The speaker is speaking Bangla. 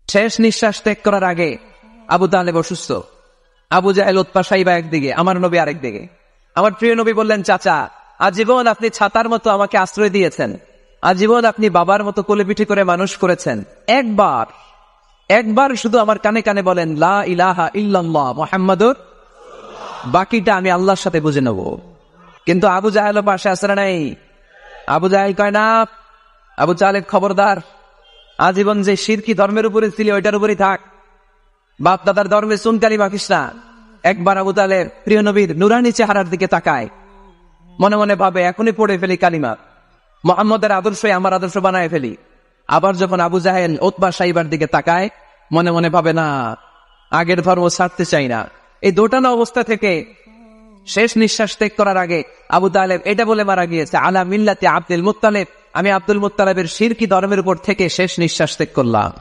শেষ নিঃশ্বাস ত্যাগ করার আগে আবু তালেব অসুস্থ, আবু জাহেল উতবা সাইবা একদিকে, আমার নবী আরেকদিকে। আমার প্রিয় নবী বললেন, চাচা, আজীবন আপনি ছাতার মতো আমাকে আশ্রয় দিয়েছেন, আজীবন আপনি বাবার মতো কোলে পিঠে করে মানুষ করেছেন, একবার শুধু আমার কানে কানে বলেন লা ইলাহা ইল্লাল্লাহ মুহাম্মাদুর, বাকিটা আমি আল্লাহর সাথে বুঝে নেব। কিন্তু আবু জাহেল পাশে আসে না নাই। আবু জাহেল কয় না, আবু তালেব খবরদার, আজীবন যে শিরকি ধর্মের উপরে ছিল ওইটার উপরেই থাক, বাপ দাদার ধর্মে চুনকালি মাখিস না। একবার আবু তালেব প্রিয় নবীর নুরানি চেহারার দিকে তাকায়, মনে মনে ভাবে এখনই পড়ে ফেলি কালিমা, মুহাম্মদের আদর্শই আমার আদর্শ বানায় ফেলি। আবার যখন আবু জাহেল উতবা সাইবার দিকে তাকায়, মনে মনে ভাবে না, আগের ধর্ম ছাড়তে চাই না। এই দোটানা অবস্থা থেকে শেষ নিঃশ্বাস ত্যাগ করার আগে আবু তালেব এটা বলে মারা গিয়েছে, আলা মিল্লাতি আব্দুল মুত্তালিব, আমি আব্দুল মুত্তালিবের শিরকি ধর্মের উপর থেকে শেষ নিঃশ্বাস ত্যাগ করলাম।